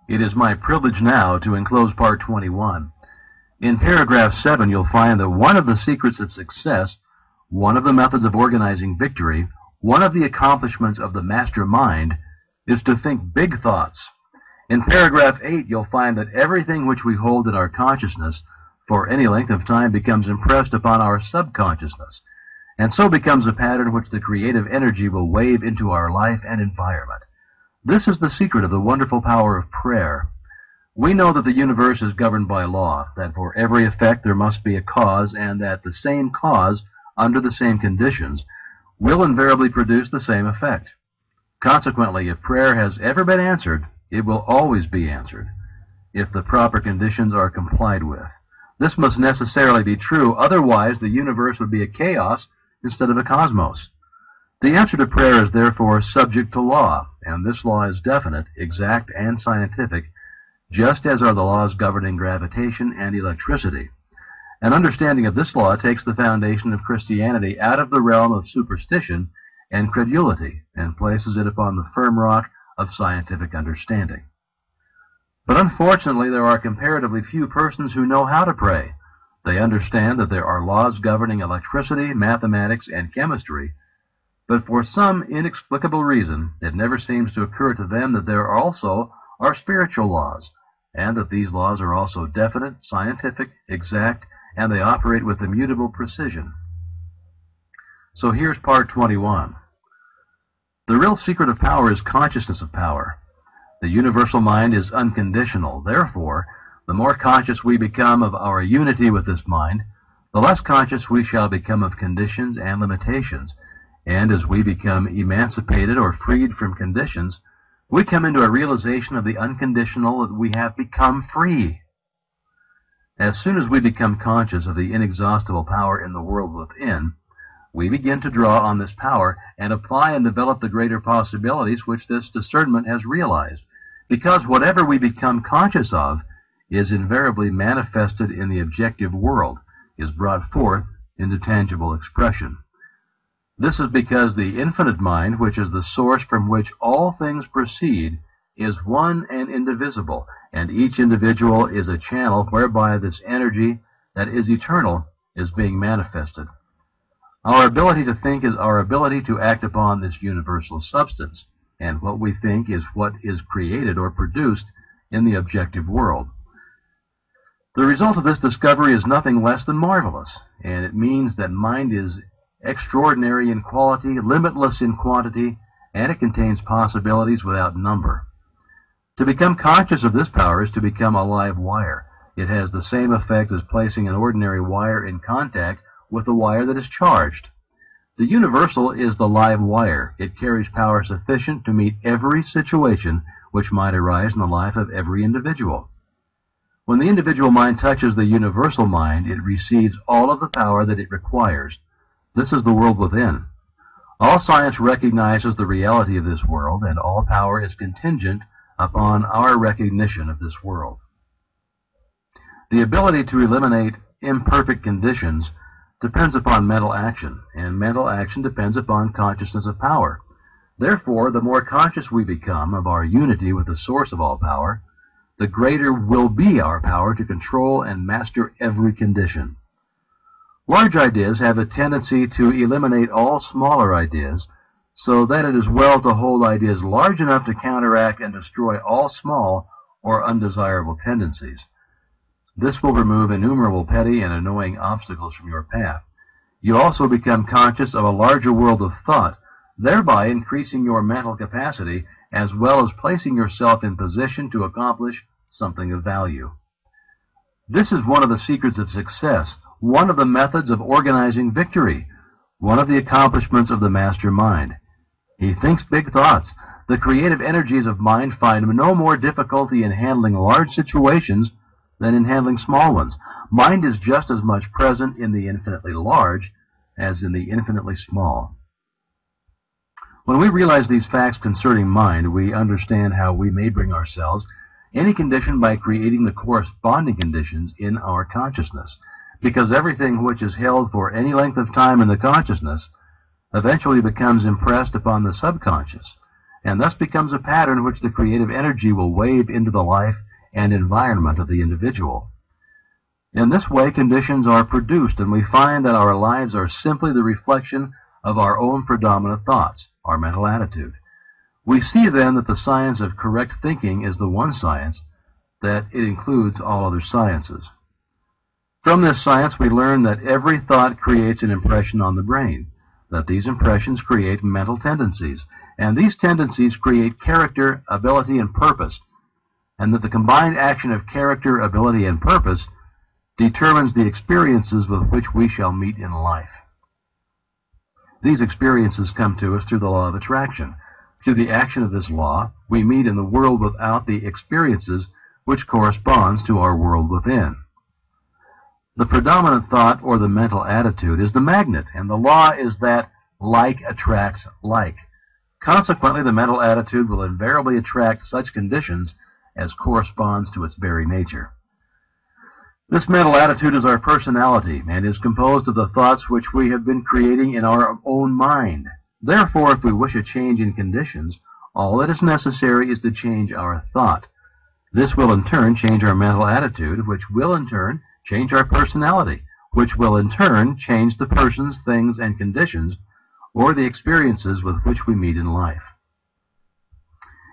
It is my privilege now to enclose part 21. In paragraph 7, you'll find that one of the secrets of success, one of the methods of organizing victory, one of the accomplishments of the master mind is to think big thoughts. In paragraph 8, you'll find that everything which we hold in our consciousness for any length of time becomes impressed upon our subconsciousness, and so becomes a pattern which the creative energy will wave into our life and environment. This is the secret of the wonderful power of prayer. We know that the universe is governed by law, that for every effect there must be a cause, and that the same cause, under the same conditions, will invariably produce the same effect. Consequently, if prayer has ever been answered, it will always be answered, if the proper conditions are complied with. This must necessarily be true, otherwise the universe would be a chaos instead of a cosmos. The answer to prayer is therefore subject to law, and this law is definite, exact, and scientific, just as are the laws governing gravitation and electricity. An understanding of this law takes the foundation of Christianity out of the realm of superstition and credulity and places it upon the firm rock of scientific understanding. But unfortunately, there are comparatively few persons who know how to pray. They understand that there are laws governing electricity, mathematics, and chemistry, but for some inexplicable reason, it never seems to occur to them that there also are spiritual laws, and that these laws are also definite, scientific, exact, and they operate with immutable precision. So here's part 21. The real secret of power is consciousness of power. The universal mind is unconditional. Therefore, the more conscious we become of our unity with this mind, the less conscious we shall become of conditions and limitations. And as we become emancipated or freed from conditions, we come into a realization of the unconditional that we have become free. As soon as we become conscious of the inexhaustible power in the world within, we begin to draw on this power and apply and develop the greater possibilities which this discernment has realized, because whatever we become conscious of is invariably manifested in the objective world, is brought forth into tangible expression. This is because the infinite mind, which is the source from which all things proceed, is one and indivisible, and each individual is a channel whereby this energy that is eternal is being manifested. Our ability to think is our ability to act upon this universal substance, and what we think is what is created or produced in the objective world. The result of this discovery is nothing less than marvelous, and it means that mind is extraordinary in quality, limitless in quantity, and it contains possibilities without number. To become conscious of this power is to become a live wire. It has the same effect as placing an ordinary wire in contact with a wire that is charged. The universal is the live wire. It carries power sufficient to meet every situation which might arise in the life of every individual. When the individual mind touches the universal mind, it receives all of the power that it requires. This is the world within. All science recognizes the reality of this world, and all power is contingent upon our recognition of this world. The ability to eliminate imperfect conditions depends upon mental action, and mental action depends upon consciousness of power. Therefore, the more conscious we become of our unity with the source of all power, the greater will be our power to control and master every condition. Large ideas have a tendency to eliminate all smaller ideas, so that it is well to hold ideas large enough to counteract and destroy all small or undesirable tendencies. This will remove innumerable petty and annoying obstacles from your path. You also become conscious of a larger world of thought, thereby increasing your mental capacity as well as placing yourself in position to accomplish something of value. This is one of the secrets of success, one of the methods of organizing victory, one of the accomplishments of the master mind. He thinks big thoughts. The creative energies of mind find no more difficulty in handling large situations than in handling small ones. Mind is just as much present in the infinitely large as in the infinitely small. When we realize these facts concerning mind, we understand how we may bring ourselves any condition by creating the corresponding conditions in our consciousness, because everything which is held for any length of time in the consciousness eventually becomes impressed upon the subconscious, and thus becomes a pattern which the creative energy will wave into the life and environment of the individual. In this way, conditions are produced, and we find that our lives are simply the reflection of our own predominant thoughts, our mental attitude. We see then that the science of correct thinking is the one science, that it includes all other sciences. From this science, we learn that every thought creates an impression on the brain, that these impressions create mental tendencies, and these tendencies create character, ability, and purpose, and that the combined action of character, ability, and purpose determines the experiences with which we shall meet in life. These experiences come to us through the law of attraction. Through the action of this law, we meet in the world without the experiences which corresponds to our world within. The predominant thought or the mental attitude is the magnet, and the law is that like attracts like. Consequently, the mental attitude will invariably attract such conditions as corresponds to its very nature. This mental attitude is our personality and is composed of the thoughts which we have been creating in our own mind. Therefore, if we wish a change in conditions, all that is necessary is to change our thought. This will in turn change our mental attitude, which will in turn change our personality, which will in turn change the persons, things, and conditions, or the experiences with which we meet in life.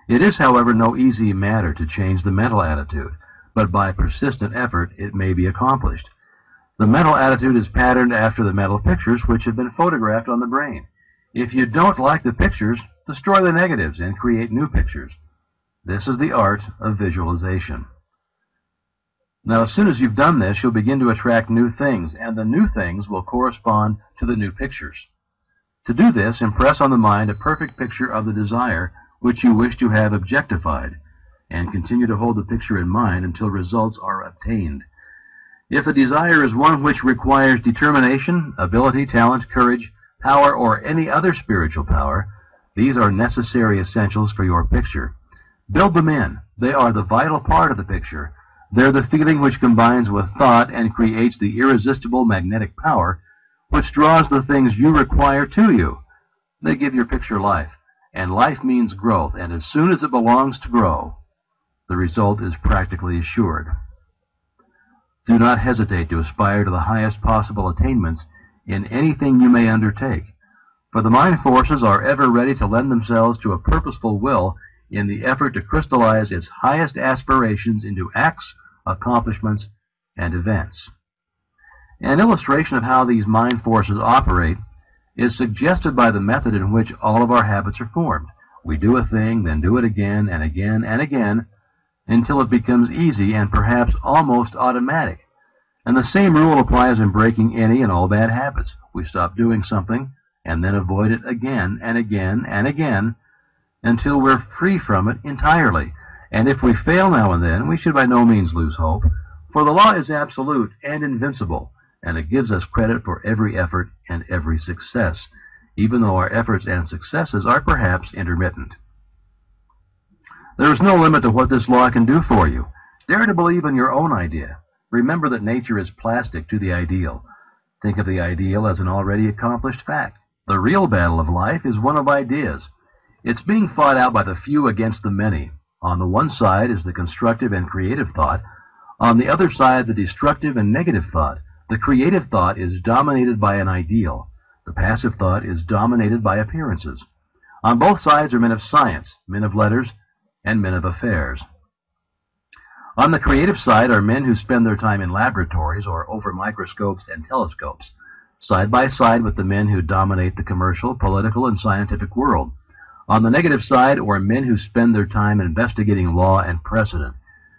It is, however, no easy matter to change the mental attitude, but by persistent effort it may be accomplished. The mental attitude is patterned after the mental pictures which have been photographed on the brain. If you don't like the pictures, destroy the negatives and create new pictures. This is the art of visualization. Now, as soon as you've done this, you'll begin to attract new things, and the new things will correspond to the new pictures. To do this, impress on the mind a perfect picture of the desire which you wish to have objectified, and continue to hold the picture in mind until results are obtained. If the desire is one which requires determination, ability, talent, courage, power, or any other spiritual power, these are necessary essentials for your picture. Build them in. They are the vital part of the picture. They're the feeling which combines with thought and creates the irresistible magnetic power which draws the things you require to you. They give your picture life, and life means growth, and as soon as it belongs to grow, the result is practically assured. Do not hesitate to aspire to the highest possible attainments in anything you may undertake, for the mind forces are ever ready to lend themselves to a purposeful will in the effort to crystallize its highest aspirations into acts, accomplishments, and events. An illustration of how these mind forces operate is suggested by the method in which all of our habits are formed. We do a thing, then do it again and again and again, until it becomes easy and perhaps almost automatic. And the same rule applies in breaking any and all bad habits. We stop doing something and then avoid it again and again and again until we're free from it entirely. And if we fail now and then, we should by no means lose hope, for the law is absolute and invincible, and it gives us credit for every effort and every success, even though our efforts and successes are perhaps intermittent. There is no limit to what this law can do for you. Dare to believe in your own idea. Remember that nature is plastic to the ideal. Think of the ideal as an already accomplished fact. The real battle of life is one of ideas. It's being fought out by the few against the many. On the one side is the constructive and creative thought. On the other side, the destructive and negative thought. The creative thought is dominated by an ideal. The passive thought is dominated by appearances. On both sides are men of science, men of letters, and men of affairs. On the creative side are men who spend their time in laboratories or over microscopes and telescopes, side by side with the men who dominate the commercial, political, and scientific world. On the negative side are men who spend their time investigating law and precedent,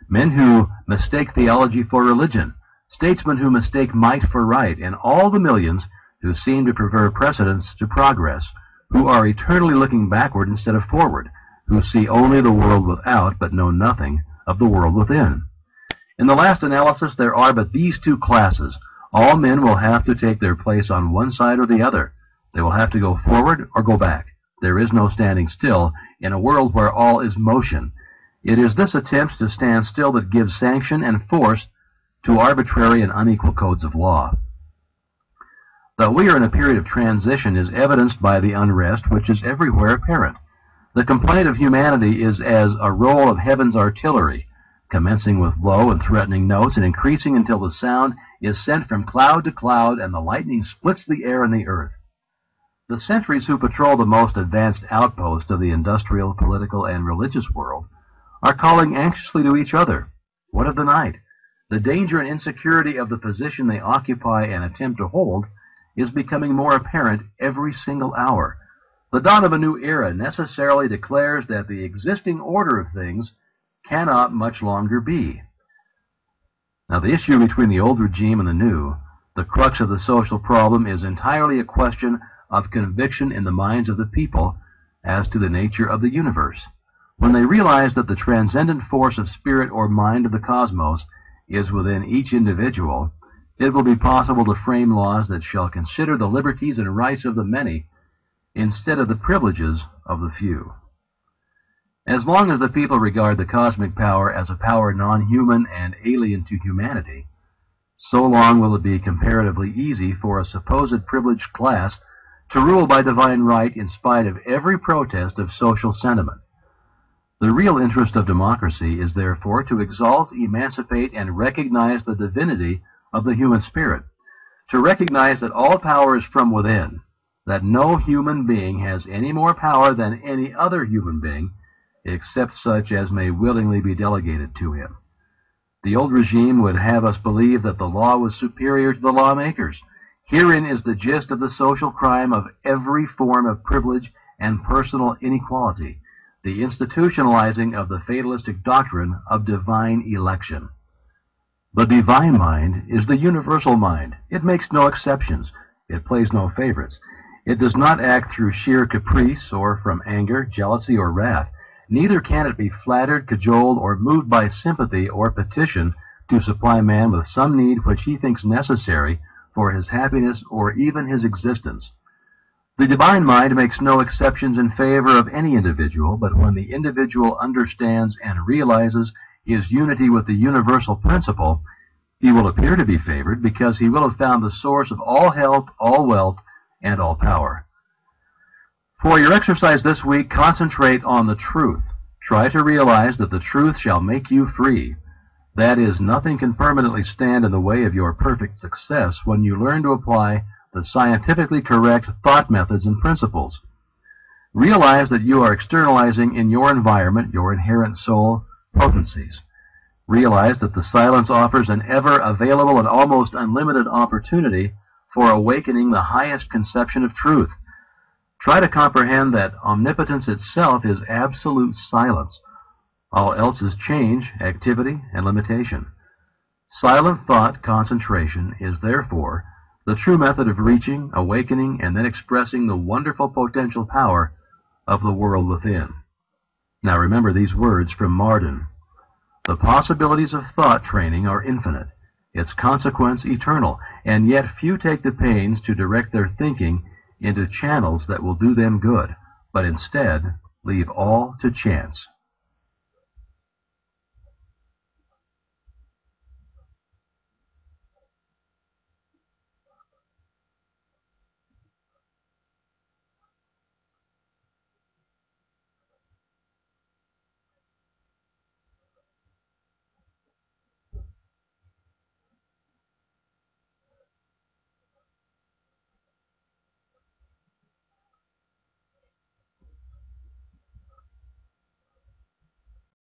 men who mistake theology for religion, statesmen who mistake might for right, and all the millions who seem to prefer precedents to progress, who are eternally looking backward instead of forward, who see only the world without but know nothing of the world within. In the last analysis, there are but these two classes. All men will have to take their place on one side or the other. They will have to go forward or go back. There is no standing still in a world where all is motion. It is this attempt to stand still that gives sanction and force to arbitrary and unequal codes of law. That we are in a period of transition is evidenced by the unrest which is everywhere apparent. The complaint of humanity is as a roll of heaven's artillery, commencing with low and threatening notes and increasing until the sound is sent from cloud to cloud and the lightning splits the air and the earth. The sentries who patrol the most advanced outposts of the industrial, political, and religious world are calling anxiously to each other. What of the night? The danger and insecurity of the position they occupy and attempt to hold is becoming more apparent every single hour. The dawn of a new era necessarily declares that the existing order of things cannot much longer be. Now, the issue between the old regime and the new, the crux of the social problem, is entirely a question of conviction in the minds of the people as to the nature of the universe. When they realize that the transcendent force of spirit or mind of the cosmos is within each individual, it will be possible to frame laws that shall consider the liberties and rights of the many instead of the privileges of the few. As long as the people regard the cosmic power as a power non-human and alien to humanity, so long will it be comparatively easy for a supposed privileged class to rule by divine right in spite of every protest of social sentiment. The real interest of democracy is therefore to exalt, emancipate, and recognize the divinity of the human spirit, to recognize that all power is from within, that no human being has any more power than any other human being, except such as may willingly be delegated to him. The old regime would have us believe that the law was superior to the lawmakers. Herein is the gist of the social crime of every form of privilege and personal inequality, the institutionalizing of the fatalistic doctrine of divine election. The divine mind is the universal mind. It makes no exceptions. It plays no favorites. It does not act through sheer caprice or from anger, jealousy, or wrath. Neither can it be flattered, cajoled, or moved by sympathy or petition to supply man with some need which he thinks necessary for his happiness or even his existence. The divine mind makes no exceptions in favor of any individual, but when the individual understands and realizes his unity with the universal principle, he will appear to be favored because he will have found the source of all health, all wealth, and all power. For your exercise this week, concentrate on the truth. Try to realize that the truth shall make you free. That is, nothing can permanently stand in the way of your perfect success when you learn to apply the scientifically correct thought methods and principles. Realize that you are externalizing in your environment your inherent soul potencies. Realize that the silence offers an ever-available and almost unlimited opportunity for awakening the highest conception of truth. Try to comprehend that omnipotence itself is absolute silence. All else is change, activity, and limitation. Silent thought concentration is therefore the true method of reaching, awakening, and then expressing the wonderful potential power of the world within. Now remember these words from Marden. The possibilities of thought training are infinite, its consequence eternal, and yet few take the pains to direct their thinking into channels that will do them good, but instead leave all to chance.